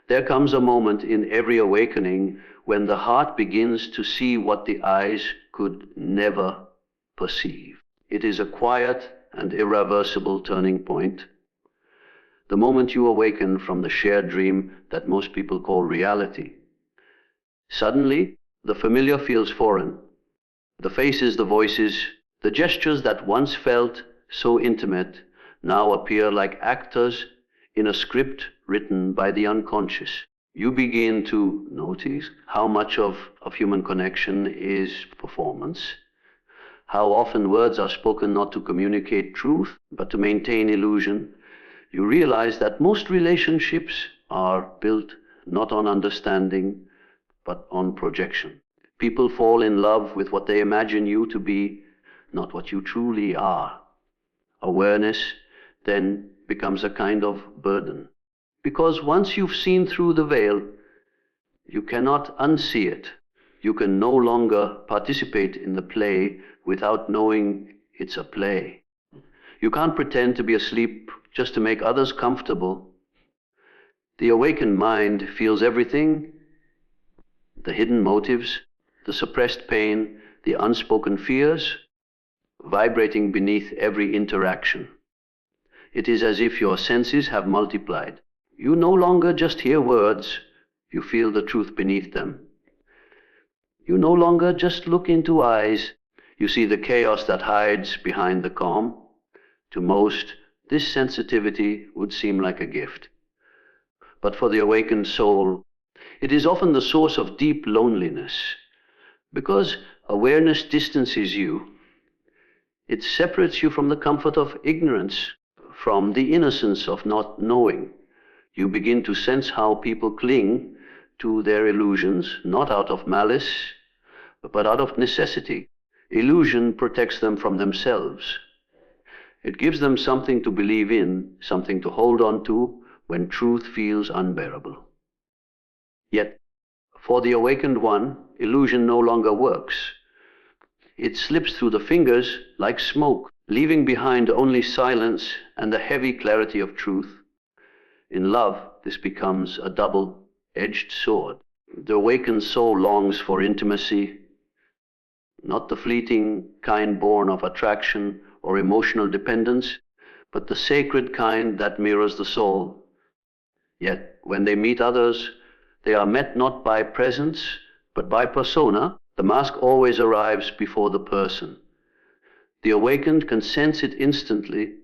There comes a moment in every awakening when the heart begins to see what the eyes could never perceive. It is a quiet and irreversible turning point. The moment you awaken from the shared dream that most people call reality. Suddenly, the familiar feels foreign. The faces, the voices, the gestures that once felt so intimate now appear like actors in a script written by the unconscious. You begin to notice how much of human connection is performance, how often words are spoken not to communicate truth, but to maintain illusion. You realize that most relationships are built not on understanding, but on projection. People fall in love with what they imagine you to be, not what you truly are. Awareness then becomes a kind of burden. Because once you've seen through the veil, you cannot unsee it. You can no longer participate in the play without knowing it's a play. You can't pretend to be asleep just to make others comfortable. The awakened mind feels everything, the hidden motives, the suppressed pain, the unspoken fears, vibrating beneath every interaction. It is as if your senses have multiplied. You no longer just hear words, you feel the truth beneath them. You no longer just look into eyes, you see the chaos that hides behind the calm. To most, this sensitivity would seem like a gift. But for the awakened soul, it is often the source of deep loneliness. Because awareness distances you, it separates you from the comfort of ignorance, from the innocence of not knowing. You begin to sense how people cling to their illusions, not out of malice, but out of necessity. Illusion protects them from themselves. It gives them something to believe in, something to hold on to when truth feels unbearable. Yet, for the awakened one, illusion no longer works. It slips through the fingers like smoke, leaving behind only silence and the heavy clarity of truth. In love, this becomes a double-edged sword. The awakened soul longs for intimacy, not the fleeting kind born of attraction or emotional dependence, but the sacred kind that mirrors the soul. Yet, when they meet others, they are met not by presence, but by persona. The mask always arrives before the person. The awakened can sense it instantly.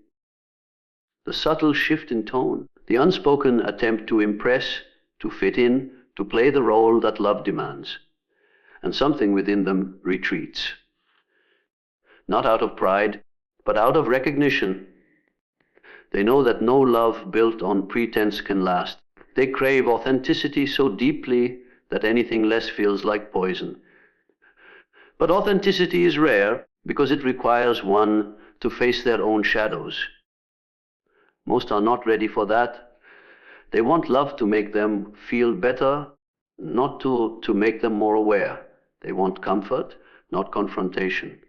The subtle shift in tone, the unspoken attempt to impress, to fit in, to play the role that love demands. And something within them retreats. Not out of pride, but out of recognition. They know that no love built on pretense can last. They crave authenticity so deeply that anything less feels like poison. But authenticity is rare because it requires one to face their own shadows. Most are not ready for that. They want love to make them feel better, not to make them more aware. They want comfort, not confrontation.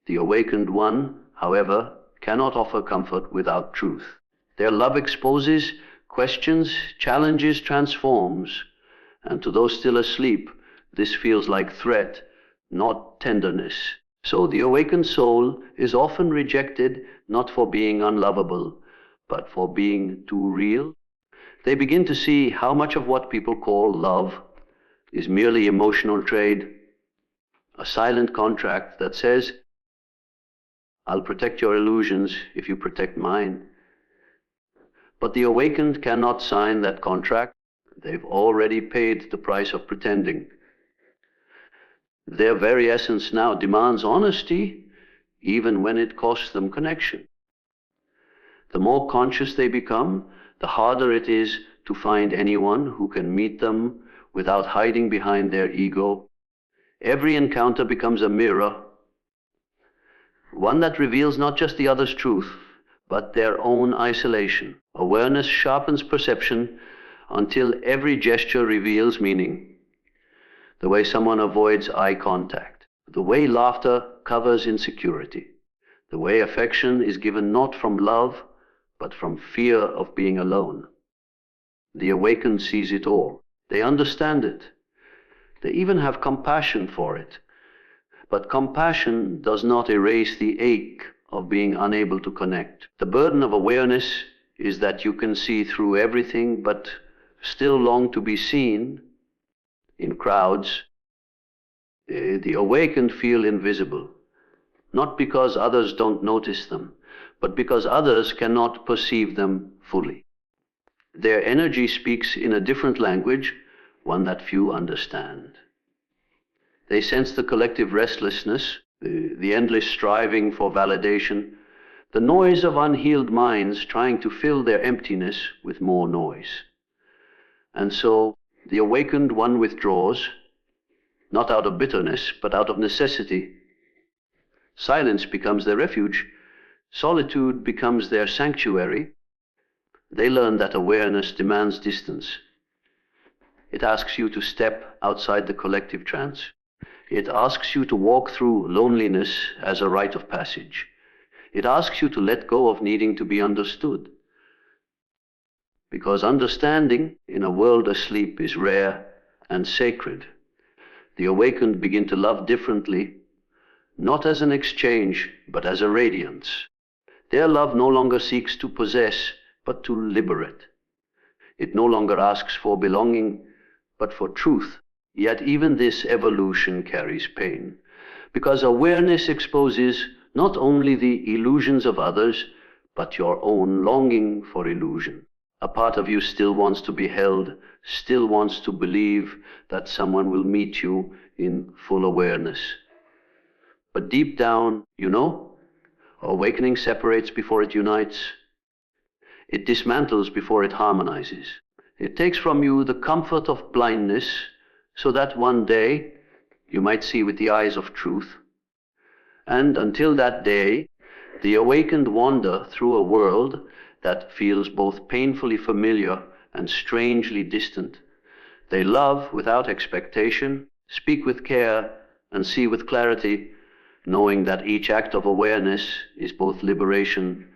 The awakened one, however, cannot offer comfort without truth. Their love exposes, questions, challenges, transforms. And to those still asleep, this feels like threat, not tenderness. So the awakened soul is often rejected not for being unlovable, but for being too real. They begin to see how much of what people call love is merely emotional trade, a silent contract that says, I'll protect your illusions if you protect mine. But the awakened cannot sign that contract. They've already paid the price of pretending. Their very essence now demands honesty, even when it costs them connection. The more conscious they become, the harder it is to find anyone who can meet them without hiding behind their ego. Every encounter becomes a mirror, one that reveals not just the other's truth, but their own isolation. Awareness sharpens perception until every gesture reveals meaning. The way someone avoids eye contact, the way laughter covers insecurity, the way affection is given not from love, but from fear of being alone. The awakened sees it all. They understand it. They even have compassion for it. But compassion does not erase the ache of being unable to connect. The burden of awareness is that you can see through everything but still long to be seen in crowds. The awakened feel invisible, not because others don't notice them, but because others cannot perceive them fully. Their energy speaks in a different language, one that few understand. They sense the collective restlessness, the endless striving for validation, the noise of unhealed minds trying to fill their emptiness with more noise. And so the awakened one withdraws, not out of bitterness, but out of necessity. Silence becomes their refuge. Solitude becomes their sanctuary. They learn that awareness demands distance. It asks you to step outside the collective trance. It asks you to walk through loneliness as a rite of passage. It asks you to let go of needing to be understood. Because understanding in a world asleep is rare and sacred. The awakened begin to love differently, not as an exchange, but as a radiance. Their love no longer seeks to possess, but to liberate. It no longer asks for belonging, but for truth. Yet even this evolution carries pain, because awareness exposes not only the illusions of others, but your own longing for illusion. A part of you still wants to be held, still wants to believe that someone will meet you in full awareness. But deep down, you know, awakening separates before it unites. It dismantles before it harmonizes. It takes from you the comfort of blindness, so that one day you might see with the eyes of truth. And until that day, the awakened wander through a world that feels both painfully familiar and strangely distant. They love without expectation, speak with care, and see with clarity, knowing that each act of awareness is both liberation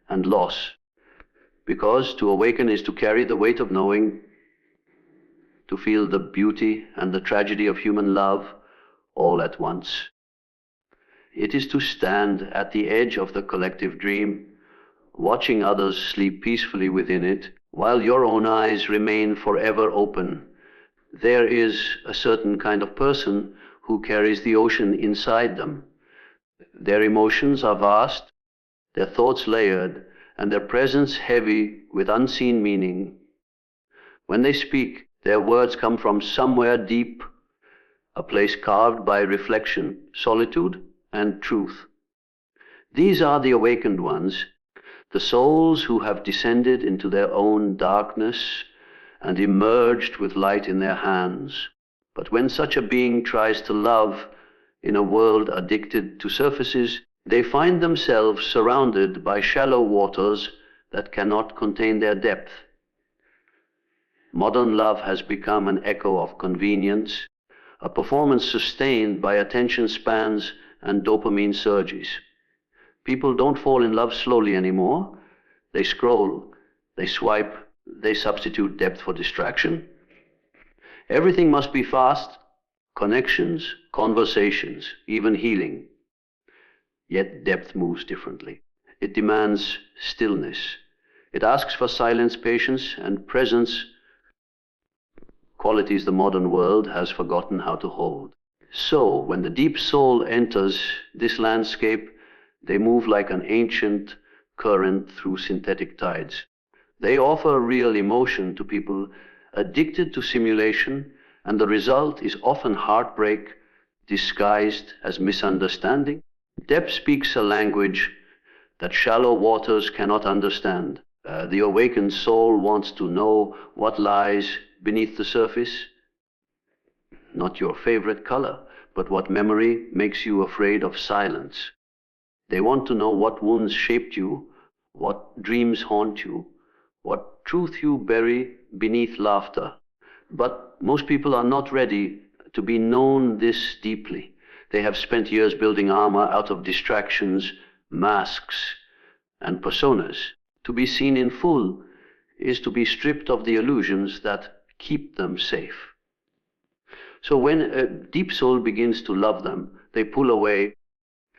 and loss. Because to awaken is to carry the weight of knowing, to feel the beauty and the tragedy of human love all at once. It is to stand at the edge of the collective dream, watching others sleep peacefully within it, while your own eyes remain forever open. There is a certain kind of person who carries the ocean inside them. Their emotions are vast, their thoughts layered, and their presence heavy with unseen meaning. When they speak, their words come from somewhere deep, a place carved by reflection, solitude, and truth. These are the awakened ones, the souls who have descended into their own darkness and emerged with light in their hands. But when such a being tries to love in a world addicted to surfaces, they find themselves surrounded by shallow waters that cannot contain their depth. Modern love has become an echo of convenience, a performance sustained by attention spans and dopamine surges. People don't fall in love slowly anymore. They scroll, they swipe, they substitute depth for distraction. Everything must be fast, connections, conversations, even healing. Yet depth moves differently. It demands stillness. It asks for silence, patience, and presence, qualities the modern world has forgotten how to hold. So, when the deep soul enters this landscape, they move like an ancient current through synthetic tides. They offer real emotion to people addicted to simulation, and the result is often heartbreak disguised as misunderstanding. Depth speaks a language that shallow waters cannot understand. The awakened soul wants to know what lies beneath the surface. Not your favorite color, but what memory makes you afraid of silence. They want to know what wounds shaped you, what dreams haunt you, what truth you bury beneath laughter. But most people are not ready to be known this deeply. They have spent years building armor out of distractions, masks, and personas. To be seen in full is to be stripped of the illusions that keep them safe. So when a deep soul begins to love them, they pull away,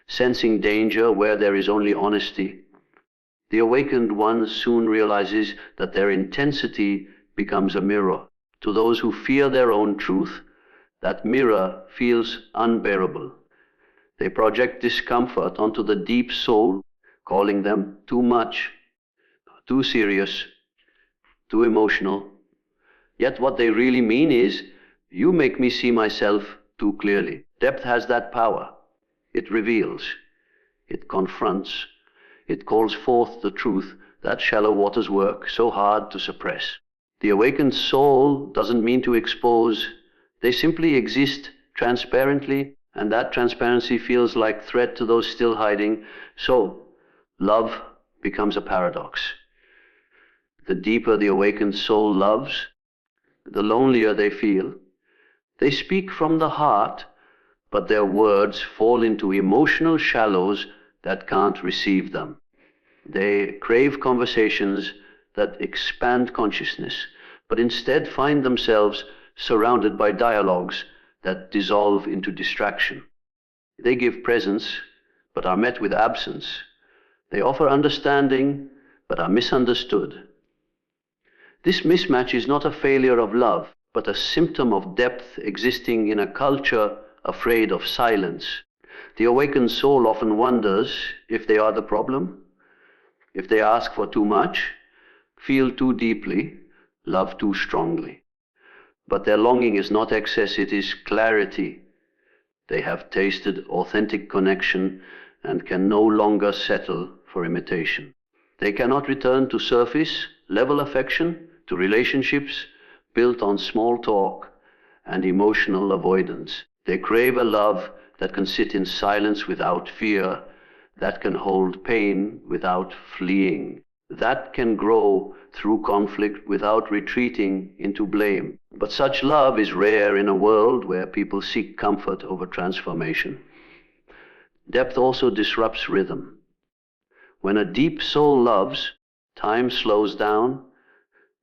sensing danger where there is only honesty. The awakened one soon realizes that their intensity becomes a mirror. To those who fear their own truth, that mirror feels unbearable. They project discomfort onto the deep soul, calling them too much, too serious, too emotional. Yet what they really mean is, you make me see myself too clearly. Depth has that power. It reveals, it confronts, it calls forth the truth that shallow waters work so hard to suppress. The awakened soul doesn't mean to expose. They simply exist transparently, and that transparency feels like threat to those still hiding. So, love becomes a paradox. The deeper the awakened soul loves, the lonelier they feel. They speak from the heart, but their words fall into emotional shallows that can't receive them. They crave conversations that expand consciousness, but instead find themselves surrounded by dialogues that dissolve into distraction. They give presence, but are met with absence. They offer understanding, but are misunderstood. This mismatch is not a failure of love, but a symptom of depth existing in a culture afraid of silence. The awakened soul often wonders if they are the problem, if they ask for too much, feel too deeply, love too strongly. But their longing is not excess, it is clarity. They have tasted authentic connection and can no longer settle for imitation. They cannot return to surface level affection, to relationships built on small talk and emotional avoidance. They crave a love that can sit in silence without fear, that can hold pain without fleeing, that can grow through conflict without retreating into blame. But such love is rare in a world where people seek comfort over transformation. Depth also disrupts rhythm. When a deep soul loves, time slows down.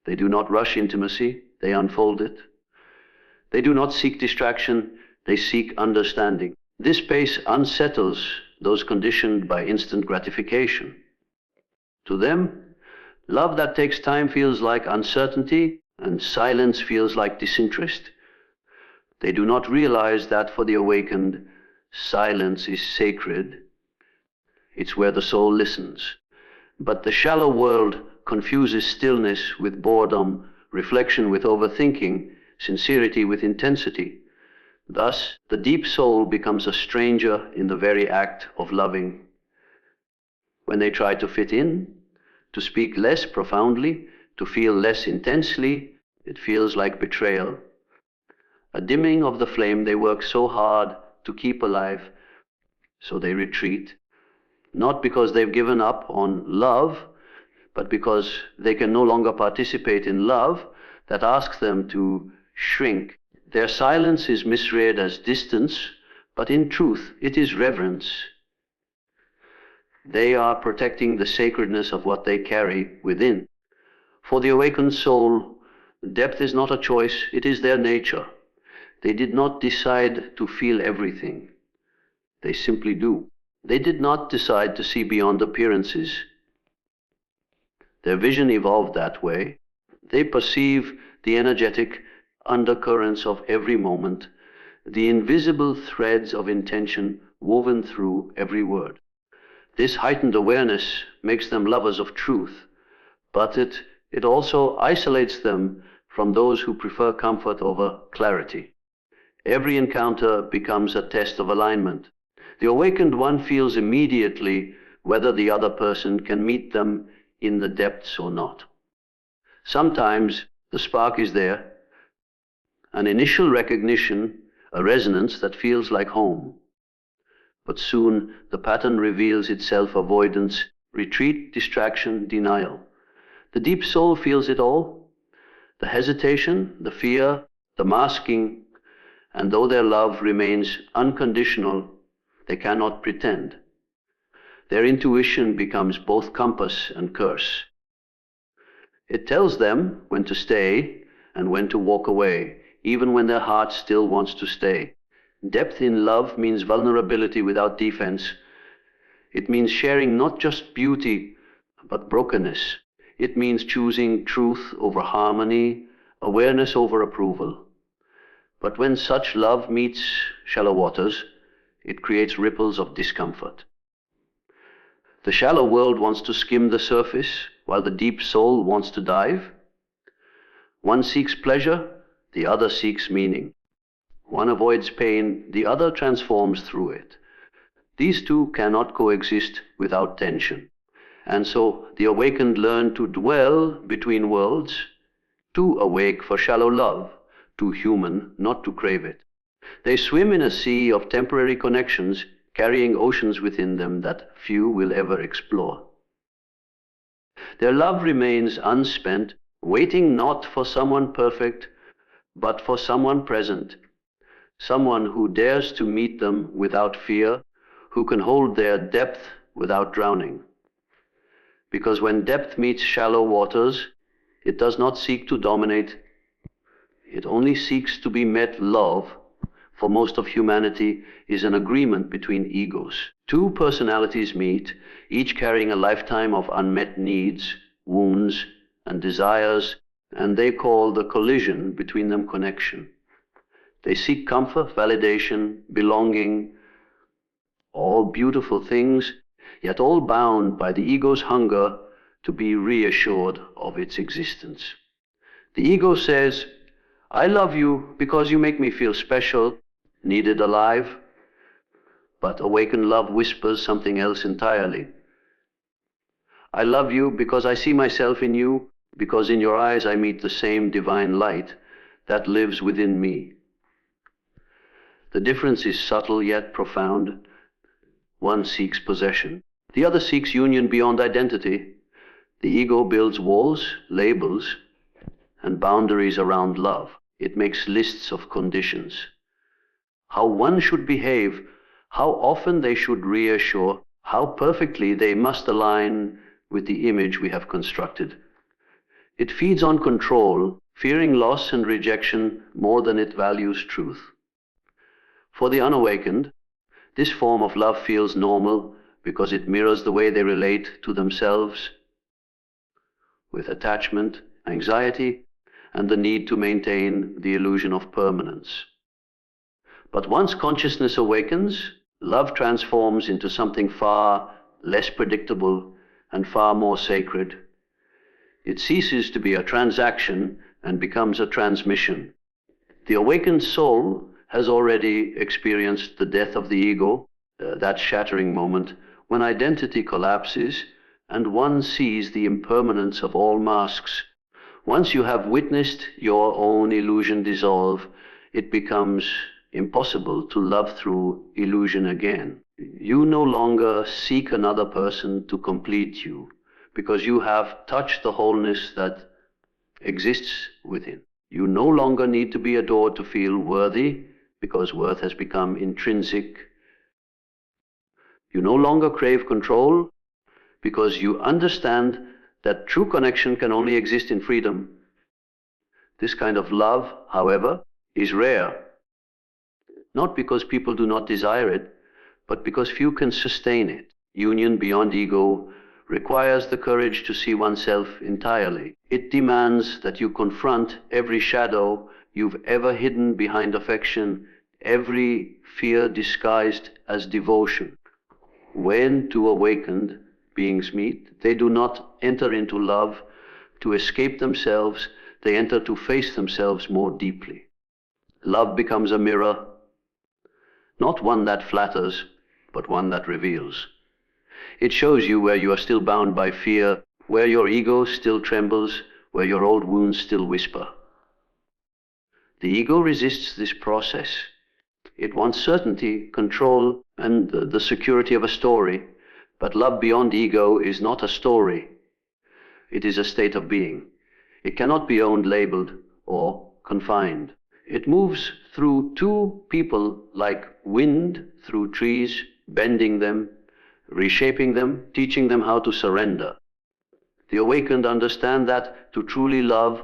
They do not rush intimacy, they unfold it. They do not seek distraction, they seek understanding. This pace unsettles those conditioned by instant gratification. To them, love that takes time feels like uncertainty, and silence feels like disinterest. They do not realize that for the awakened, silence is sacred. It's where the soul listens. But the shallow world confuses stillness with boredom, reflection with overthinking, sincerity with intensity. Thus, the deep soul becomes a stranger in the very act of loving. When they try to fit in, to speak less profoundly, to feel less intensely, it feels like betrayal. A dimming of the flame they work so hard to keep alive, so they retreat. Not because they've given up on love, but because they can no longer participate in love that asks them to shrink. Their silence is misread as distance, but in truth, it is reverence. They are protecting the sacredness of what they carry within. For the awakened soul, depth is not a choice, it is their nature. They did not decide to feel everything. They simply do. They did not decide to see beyond appearances. Their vision evolved that way. They perceive the energetic undercurrents of every moment, the invisible threads of intention woven through every word. This heightened awareness makes them lovers of truth, but it also isolates them from those who prefer comfort over clarity. Every encounter becomes a test of alignment. The awakened one feels immediately whether the other person can meet them in the depths or not. Sometimes the spark is there, an initial recognition, a resonance that feels like home. But soon the pattern reveals itself: avoidance, retreat, distraction, denial. The deep soul feels it all, the hesitation, the fear, the masking, and though their love remains unconditional, they cannot pretend. Their intuition becomes both compass and curse. It tells them when to stay and when to walk away, even when their heart still wants to stay. Depth in love means vulnerability without defense. It means sharing not just beauty, but brokenness. It means choosing truth over harmony, awareness over approval. But when such love meets shallow waters, it creates ripples of discomfort. The shallow world wants to skim the surface, while the deep soul wants to dive. One seeks pleasure, the other seeks meaning. One avoids pain, the other transforms through it. These two cannot coexist without tension. And so the awakened learn to dwell between worlds, too awake for shallow love, too human not to crave it. They swim in a sea of temporary connections, carrying oceans within them that few will ever explore. Their love remains unspent, waiting not for someone perfect, but for someone present, someone who dares to meet them without fear, who can hold their depth without drowning. Because when depth meets shallow waters, it does not seek to dominate, it only seeks to be met. Love, for most of humanity, is an agreement between egos. Two personalities meet, each carrying a lifetime of unmet needs, wounds, and desires, and they call the collision between them connection. They seek comfort, validation, belonging, all beautiful things, yet all bound by the ego's hunger to be reassured of its existence. The ego says, I love you because you make me feel special, needed, alive. But awakened love whispers something else entirely. I love you because I see myself in you, because in your eyes I meet the same divine light that lives within me. The difference is subtle yet profound. One seeks possession. The other seeks union beyond identity. The ego builds walls, labels, and boundaries around love. It makes lists of conditions. How one should behave, how often they should reassure, how perfectly they must align with the image we have constructed. It feeds on control, fearing loss and rejection more than it values truth. For the unawakened, this form of love feels normal because it mirrors the way they relate to themselves, with attachment, anxiety, and the need to maintain the illusion of permanence. But once consciousness awakens, love transforms into something far less predictable and far more sacred. It ceases to be a transaction and becomes a transmission. The awakened soul has already experienced the death of the ego, that shattering moment when identity collapses and one sees the impermanence of all masks. Once you have witnessed your own illusion dissolve, it becomes impossible to love through illusion again. You no longer seek another person to complete you, because you have touched the wholeness that exists within. You no longer need to be adored to feel worthy, because worth has become intrinsic. You no longer crave control, because you understand that true connection can only exist in freedom. This kind of love, however, is rare. Not because people do not desire it, but because few can sustain it. Union beyond ego requires the courage to see oneself entirely. It demands that you confront every shadow you've ever hidden behind affection, every fear disguised as devotion. When two awakened beings meet, they do not enter into love to escape themselves, they enter to face themselves more deeply. Love becomes a mirror, not one that flatters, but one that reveals. It shows you where you are still bound by fear, where your ego still trembles, where your old wounds still whisper. The ego resists this process. It wants certainty, control, and the security of a story. But love beyond ego is not a story. It is a state of being. It cannot be owned, labeled, or confined. It moves through two people like wind through trees, bending them, reshaping them, teaching them how to surrender. The awakened understand that to truly love,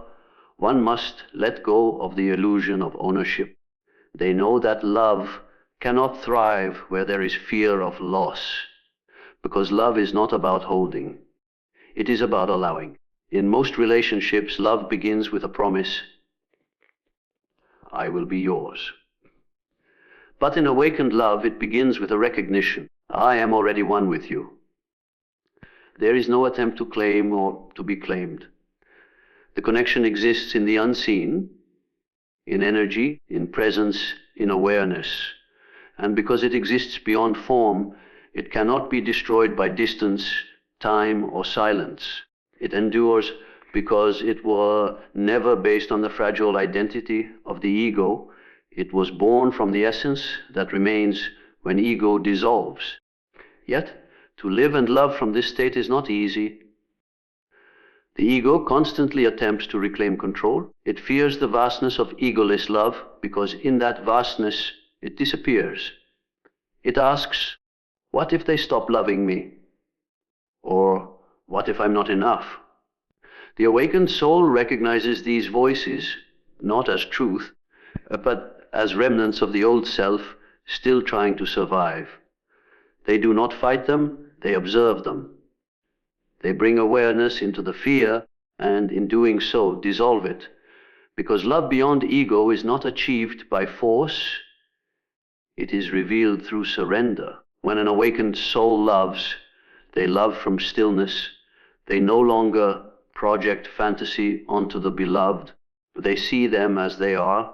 one must let go of the illusion of ownership. They know that love cannot thrive where there is fear of loss, because love is not about holding. It is about allowing. In most relationships, love begins with a promise, I will be yours. But in awakened love, it begins with a recognition, I am already one with you. There is no attempt to claim or to be claimed. The connection exists in the unseen, in energy, in presence, in awareness. And because it exists beyond form, it cannot be destroyed by distance, time, or silence. It endures because it was never based on the fragile identity of the ego. It was born from the essence that remains when ego dissolves. Yet, to live and love from this state is not easy. The ego constantly attempts to reclaim control. It fears the vastness of egoless love because in that vastness it disappears. It asks, what if they stop loving me? Or what if I'm not enough? The awakened soul recognizes these voices not as truth, but as remnants of the old self still trying to survive. They do not fight them, they observe them. They bring awareness into the fear, and in doing so, dissolve it. Because love beyond ego is not achieved by force, it is revealed through surrender. When an awakened soul loves, they love from stillness. They no longer project fantasy onto the beloved. They see them as they are,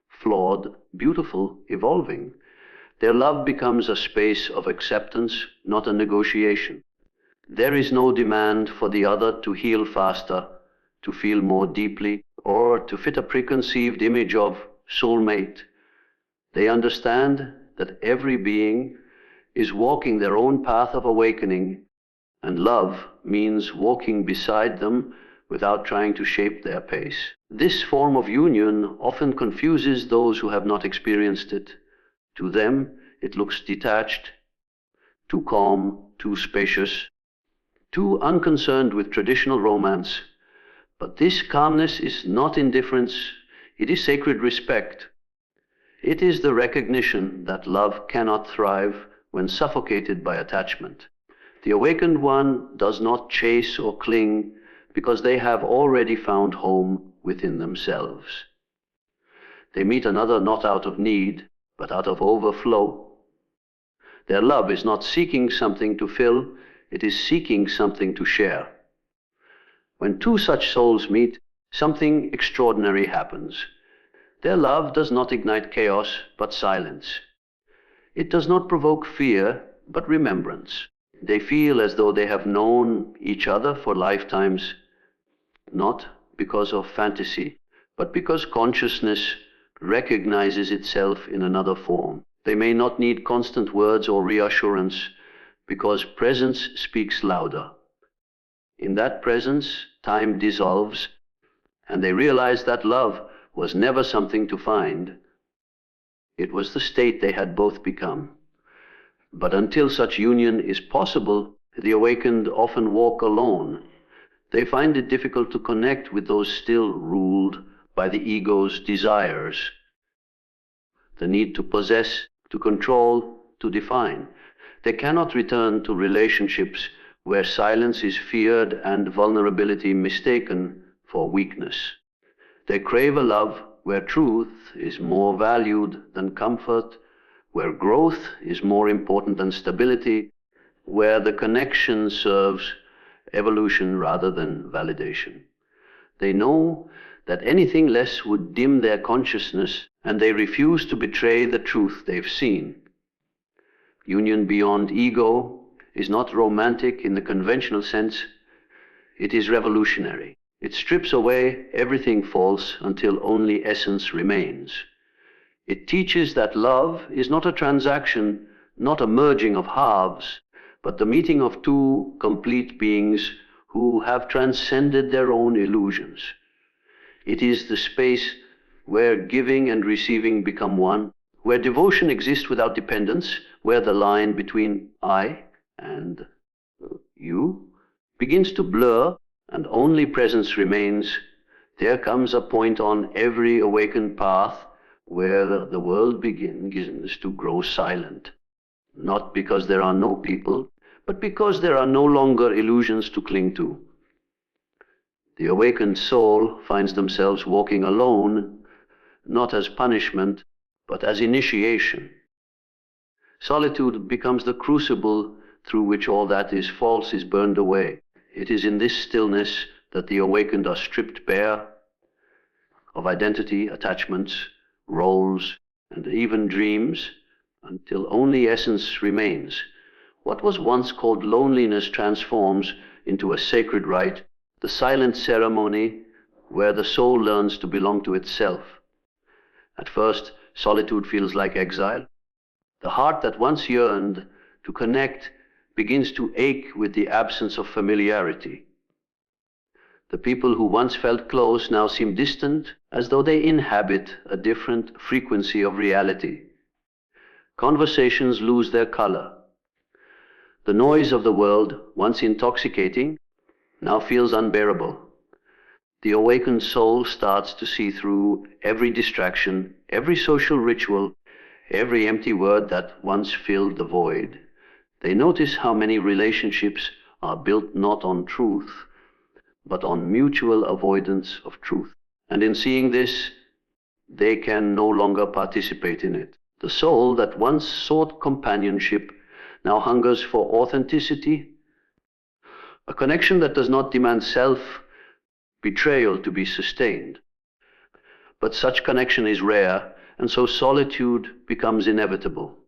flawed, beautiful, evolving. Their love becomes a space of acceptance, not a negotiation. There is no demand for the other to heal faster, to feel more deeply, or to fit a preconceived image of soulmate. They understand that every being is walking their own path of awakening, and love means walking beside them without trying to shape their pace. This form of union often confuses those who have not experienced it. To them, it looks detached, too calm, too spacious, too unconcerned with traditional romance. But this calmness is not indifference, it is sacred respect. It is the recognition that love cannot thrive when suffocated by attachment. The awakened one does not chase or cling because they have already found home within themselves. They meet another not out of need, but out of overflow. Their love is not seeking something to fill, it is seeking something to share. When two such souls meet, something extraordinary happens. Their love does not ignite chaos, but silence. It does not provoke fear, but remembrance. They feel as though they have known each other for lifetimes, not because of fantasy, but because consciousness recognizes itself in another form. They may not need constant words or reassurance, because presence speaks louder. In that presence, time dissolves, and they realize that love was never something to find. It was the state they had both become. But until such union is possible, the awakened often walk alone. They find it difficult to connect with those still ruled by the ego's desires, the need to possess, to control, to define. They cannot return to relationships where silence is feared and vulnerability mistaken for weakness. They crave a love where truth is more valued than comfort, where growth is more important than stability, where the connection serves evolution rather than validation. They know that anything less would dim their consciousness, and they refuse to betray the truth they've seen. Union beyond ego is not romantic in the conventional sense, it is revolutionary. It strips away everything false until only essence remains. It teaches that love is not a transaction, not a merging of halves, but the meeting of two complete beings who have transcended their own illusions. It is the space where giving and receiving become one, where devotion exists without dependence, where the line between I and you begins to blur, and only presence remains, there comes a point on every awakened path where the world begins to grow silent. Not because there are no people, but because there are no longer illusions to cling to. The awakened soul finds themselves walking alone, not as punishment, but as initiation. Solitude becomes the crucible through which all that is false is burned away. It is in this stillness that the awakened are stripped bare of identity, attachments, roles, and even dreams, until only essence remains. What was once called loneliness transforms into a sacred rite, the silent ceremony where the soul learns to belong to itself. At first, solitude feels like exile. The heart that once yearned to connect begins to ache with the absence of familiarity. The people who once felt close now seem distant, as though they inhabit a different frequency of reality. Conversations lose their color. The noise of the world, once intoxicating, now feels unbearable. The awakened soul starts to see through every distraction, every social ritual, every empty word that once filled the void. They notice how many relationships are built not on truth, but on mutual avoidance of truth. And in seeing this, they can no longer participate in it. The soul that once sought companionship now hungers for authenticity, a connection that does not demand self-betrayal to be sustained. But such connection is rare, and so solitude becomes inevitable.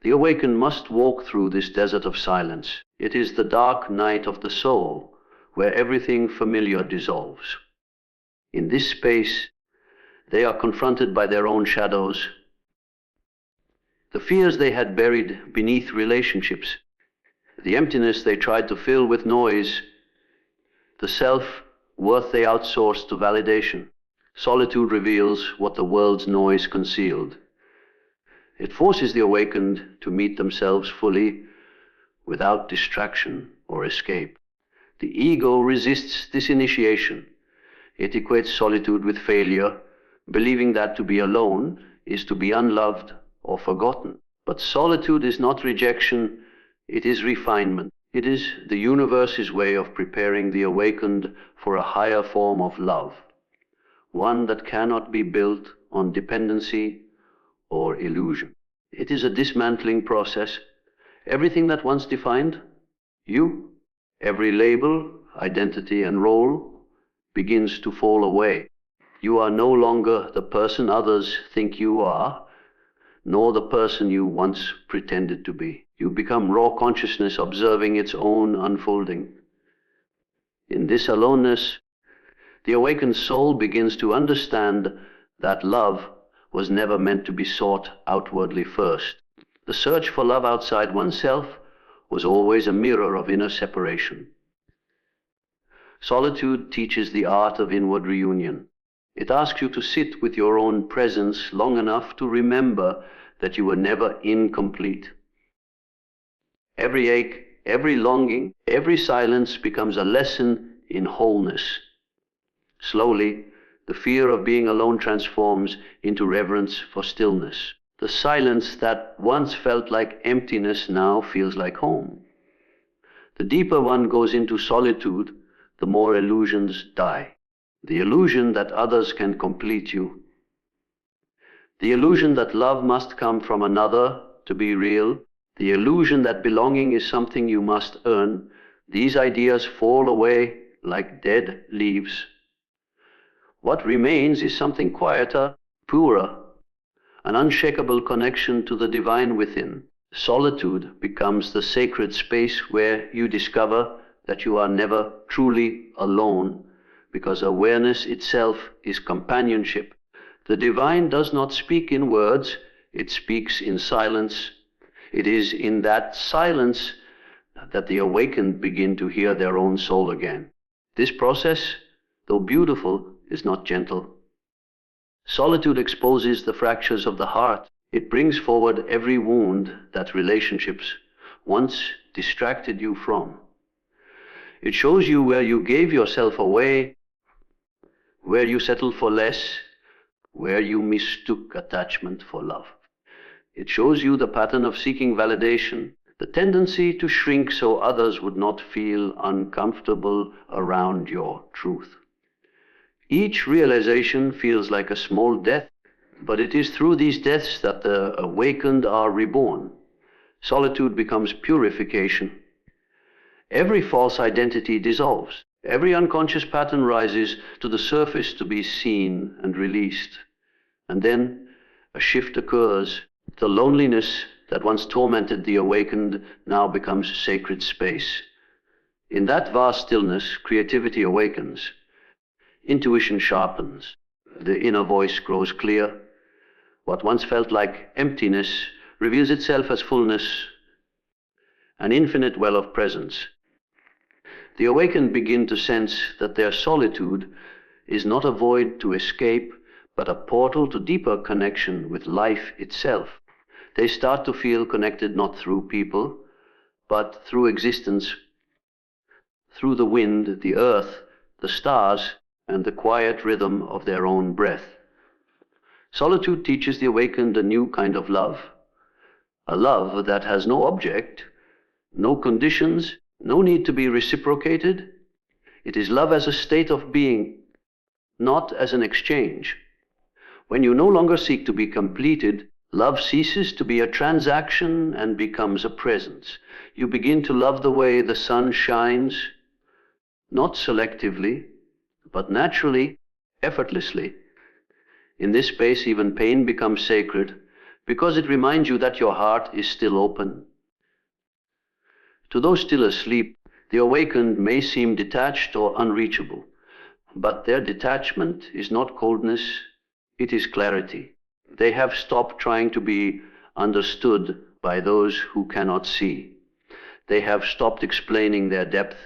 The awakened must walk through this desert of silence. It is the dark night of the soul, where everything familiar dissolves. In this space, they are confronted by their own shadows, the fears they had buried beneath relationships, the emptiness they tried to fill with noise, the self-worth they outsourced to validation. Solitude reveals what the world's noise concealed. It forces the awakened to meet themselves fully, without distraction or escape. The ego resists this initiation. It equates solitude with failure, believing that to be alone is to be unloved or forgotten. But solitude is not rejection, it is refinement. It is the universe's way of preparing the awakened for a higher form of love, one that cannot be built on dependency or illusion. It is a dismantling process. Everything that once defined you, every label, identity, and role begins to fall away. You are no longer the person others think you are, nor the person you once pretended to be. You become raw consciousness observing its own unfolding. In this aloneness, the awakened soul begins to understand that love was never meant to be sought outwardly first. The search for love outside oneself was always a mirror of inner separation. Solitude teaches the art of inward reunion. It asks you to sit with your own presence long enough to remember that you were never incomplete. Every ache, every longing, every silence becomes a lesson in wholeness. Slowly, the fear of being alone transforms into reverence for stillness. The silence that once felt like emptiness now feels like home. The deeper one goes into solitude, the more illusions die. The illusion that others can complete you. The illusion that love must come from another to be real. The illusion that belonging is something you must earn. These ideas fall away like dead leaves. What remains is something quieter, purer, an unshakable connection to the divine within. Solitude becomes the sacred space where you discover that you are never truly alone, because awareness itself is companionship. The divine does not speak in words, it speaks in silence. It is in that silence that the awakened begin to hear their own soul again. This process, though beautiful, is not gentle. Solitude exposes the fractures of the heart. It brings forward every wound that relationships once distracted you from. It shows you where you gave yourself away, where you settled for less, where you mistook attachment for love. It shows you the pattern of seeking validation, the tendency to shrink so others would not feel uncomfortable around your truth. Each realization feels like a small death, but it is through these deaths that the awakened are reborn. Solitude becomes purification. Every false identity dissolves. Every unconscious pattern rises to the surface to be seen and released. And then a shift occurs. The loneliness that once tormented the awakened now becomes sacred space. In that vast stillness, creativity awakens. Intuition sharpens. The inner voice grows clear. What once felt like emptiness reveals itself as fullness, an infinite well of presence. The awakened begin to sense that their solitude is not a void to escape, but a portal to deeper connection with life itself. They start to feel connected not through people, but through existence, through the wind, the earth, the stars, and the quiet rhythm of their own breath. Solitude teaches the awakened a new kind of love, a love that has no object, no conditions, no need to be reciprocated. It is love as a state of being, not as an exchange. When you no longer seek to be completed, love ceases to be a transaction and becomes a presence. You begin to love the way the sun shines, not selectively, but naturally, effortlessly. In this space, even pain becomes sacred because it reminds you that your heart is still open. To those still asleep, the awakened may seem detached or unreachable, but their detachment is not coldness, it is clarity. They have stopped trying to be understood by those who cannot see. They have stopped explaining their depth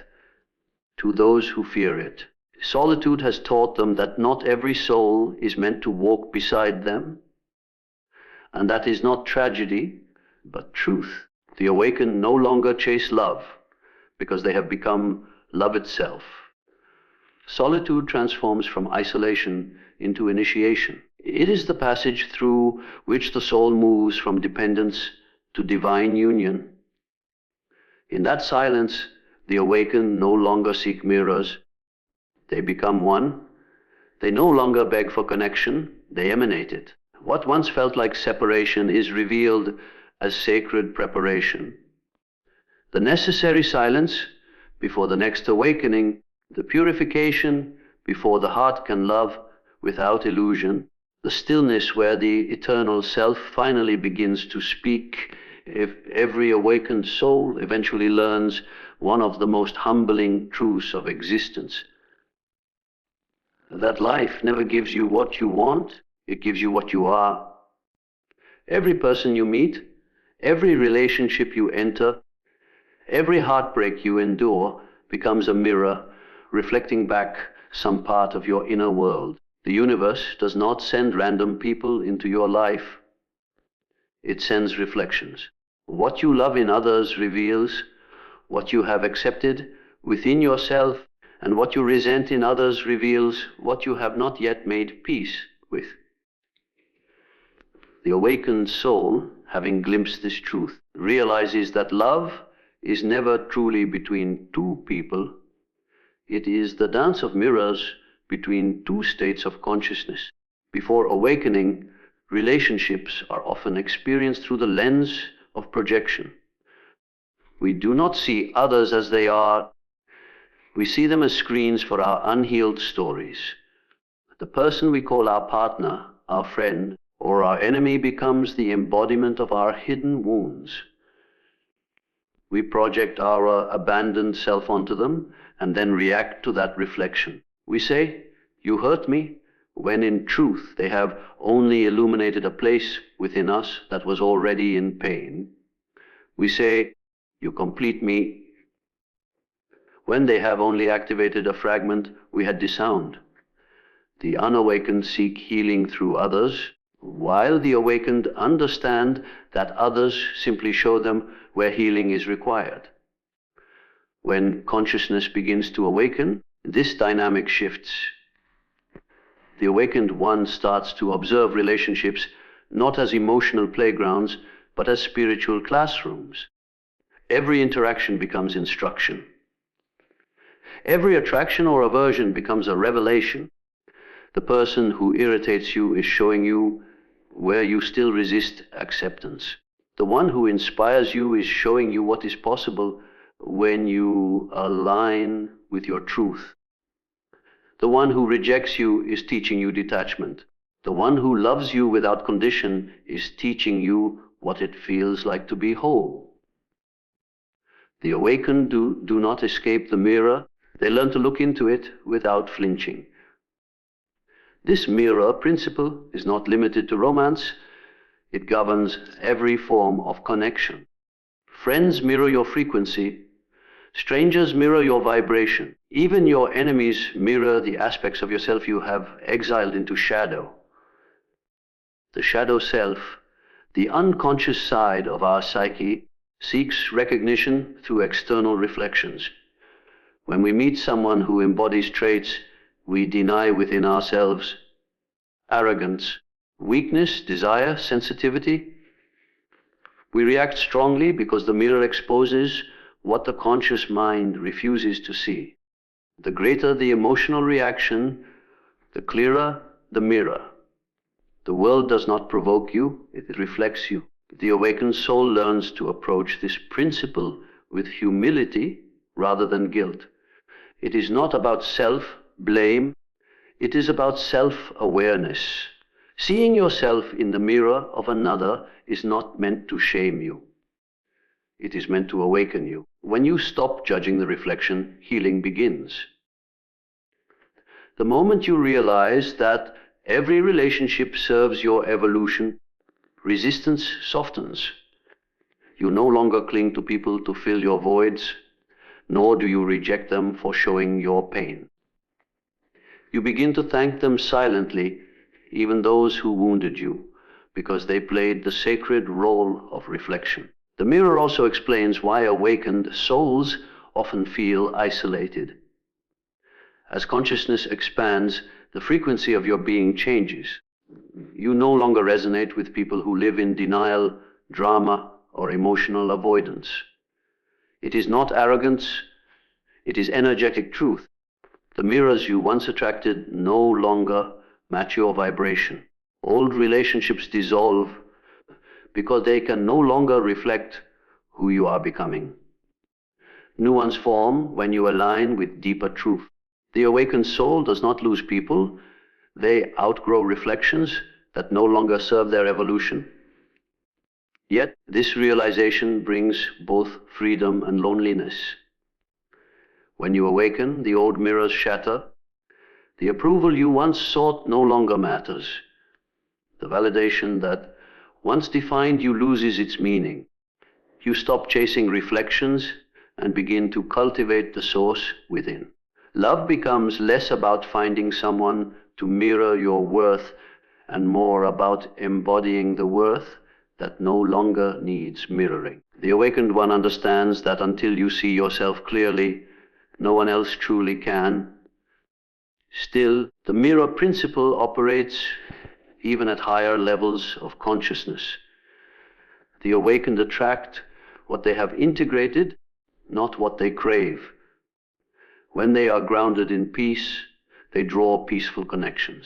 to those who fear it. Solitude has taught them that not every soul is meant to walk beside them, and that is not tragedy, but truth. The awakened no longer chase love, because they have become love itself. Solitude transforms from isolation into initiation. It is the passage through which the soul moves from dependence to divine union. In that silence, the awakened no longer seek mirrors. They become one. They no longer beg for connection, they emanate it. What once felt like separation is revealed as sacred preparation. The necessary silence before the next awakening, the purification before the heart can love without illusion, the stillness where the eternal self finally begins to speak. If every awakened soul eventually learns one of the most humbling truths of existence, that life never gives you what you want, it gives you what you are. Every person you meet, every relationship you enter, every heartbreak you endure becomes a mirror reflecting back some part of your inner world. The universe does not send random people into your life. It sends reflections. What you love in others reveals what you have accepted within yourself, and what you resent in others reveals what you have not yet made peace with. The awakened soul, having glimpsed this truth, realizes that love is never truly between two people. It is the dance of mirrors between two states of consciousness. Before awakening, relationships are often experienced through the lens of projection. We do not see others as they are. We see them as screens for our unhealed stories. The person we call our partner, our friend, or our enemy becomes the embodiment of our hidden wounds. We project our abandoned self onto them and then react to that reflection. We say, "You hurt me," when in truth they have only illuminated a place within us that was already in pain. We say, "You complete me," when they have only activated a fragment we had disowned. The unawakened seek healing through others, while the awakened understand that others simply show them where healing is required. When consciousness begins to awaken, this dynamic shifts. The awakened one starts to observe relationships not as emotional playgrounds, but as spiritual classrooms. Every interaction becomes instruction. Every attraction or aversion becomes a revelation. The person who irritates you is showing you where you still resist acceptance. The one who inspires you is showing you what is possible when you align with your truth. The one who rejects you is teaching you detachment. The one who loves you without condition is teaching you what it feels like to be whole. The awakened do not escape the mirror. They learn to look into it without flinching. This mirror principle is not limited to romance. It governs every form of connection. Friends mirror your frequency. Strangers mirror your vibration. Even your enemies mirror the aspects of yourself you have exiled into shadow. The shadow self, the unconscious side of our psyche, seeks recognition through external reflections. When we meet someone who embodies traits we deny within ourselves, arrogance, weakness, desire, sensitivity, we react strongly because the mirror exposes what the conscious mind refuses to see. The greater the emotional reaction, the clearer the mirror. The world does not provoke you, it reflects you. The awakened soul learns to approach this principle with humility rather than guilt. It is not about self-blame, it is about self-awareness. Seeing yourself in the mirror of another is not meant to shame you. It is meant to awaken you. When you stop judging the reflection, healing begins. The moment you realize that every relationship serves your evolution, resistance softens. You no longer cling to people to fill your voids, nor do you reject them for showing your pain. You begin to thank them silently, even those who wounded you, because they played the sacred role of reflection. The mirror also explains why awakened souls often feel isolated. As consciousness expands, the frequency of your being changes. You no longer resonate with people who live in denial, drama, or emotional avoidance. It is not arrogance, it is energetic truth. The mirrors you once attracted no longer match your vibration. Old relationships dissolve because they can no longer reflect who you are becoming. New ones form when you align with deeper truth. The awakened soul does not lose people. They outgrow reflections that no longer serve their evolution. Yet this realization brings both freedom and loneliness. When you awaken, the old mirrors shatter. The approval you once sought no longer matters. The validation that once defined you loses its meaning. You stop chasing reflections and begin to cultivate the source within. Love becomes less about finding someone to mirror your worth and more about embodying the worth that no longer needs mirroring. The awakened one understands that until you see yourself clearly, no one else truly can. Still, the mirror principle operates even at higher levels of consciousness. The awakened attract what they have integrated, not what they crave. When they are grounded in peace, they draw peaceful connections.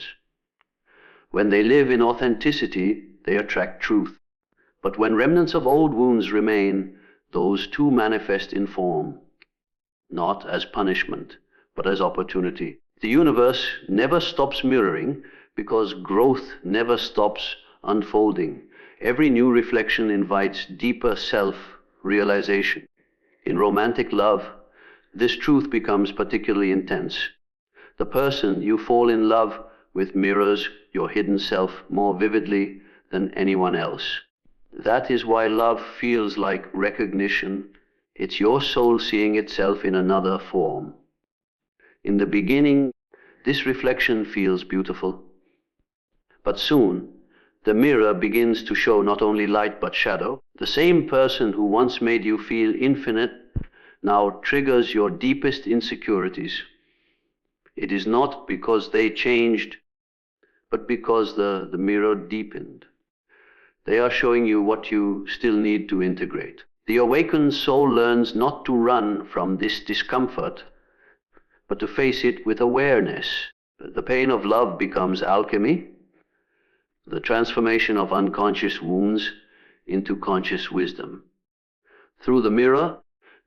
When they live in authenticity, they attract truth. But when remnants of old wounds remain, those too manifest in form, not as punishment, but as opportunity. The universe never stops mirroring because growth never stops unfolding. Every new reflection invites deeper self-realization. In romantic love, this truth becomes particularly intense. The person you fall in love with mirrors your hidden self more vividly than anyone else. That is why love feels like recognition. It's your soul seeing itself in another form. In the beginning, this reflection feels beautiful. But soon, the mirror begins to show not only light but shadow. The same person who once made you feel infinite now triggers your deepest insecurities, it is not because they changed, but because the mirror deepened. They are showing you what you still need to integrate. The awakened soul learns not to run from this discomfort, but to face it with awareness. The pain of love becomes alchemy, the transformation of unconscious wounds into conscious wisdom. Through the mirror,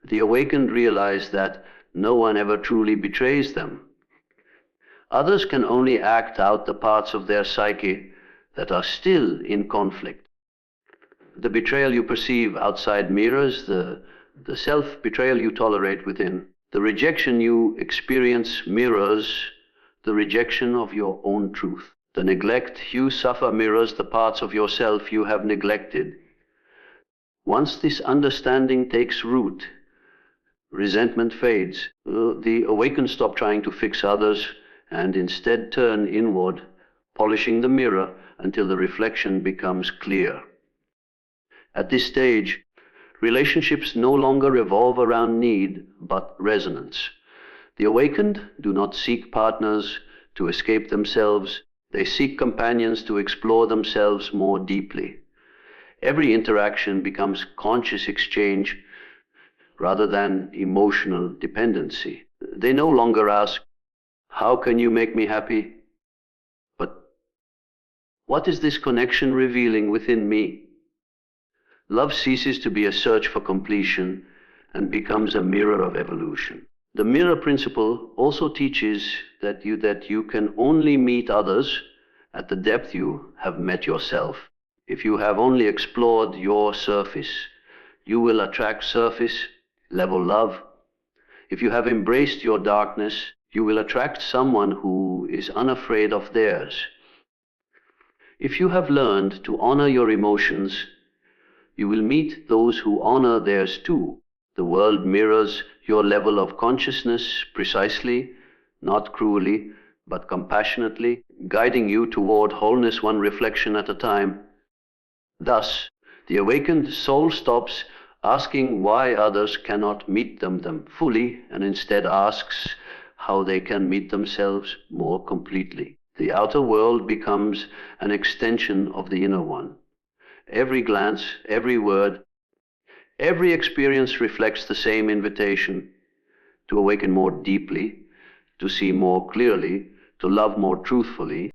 the awakened realize that no one ever truly betrays them. Others can only act out the parts of their psyche that are still in conflict. The betrayal you perceive outside mirrors the self-betrayal you tolerate within. The rejection you experience mirrors the rejection of your own truth. The neglect you suffer mirrors the parts of yourself you have neglected. Once this understanding takes root, resentment fades. The awakened stop trying to fix others and instead turn inward, polishing the mirror until the reflection becomes clear. At this stage, relationships no longer revolve around need, but resonance. The awakened do not seek partners to escape themselves. They seek companions to explore themselves more deeply. Every interaction becomes conscious exchange rather than emotional dependency. They no longer ask, "How can you make me happy?" but "What is this connection revealing within me?" Love ceases to be a search for completion and becomes a mirror of evolution. The mirror principle also teaches that you can only meet others at the depth you have met yourself. If you have only explored your surface, you will attract surface level love. If you have embraced your darkness, you will attract someone who is unafraid of theirs. If you have learned to honor your emotions, you will meet those who honor theirs too. The world mirrors your level of consciousness precisely, not cruelly, but compassionately, guiding you toward wholeness one reflection at a time. Thus, the awakened soul stops asking why others cannot meet them fully, and instead asks how they can meet themselves more completely. The outer world becomes an extension of the inner one. Every glance, every word, every experience reflects the same invitation to awaken more deeply, to see more clearly, to love more truthfully,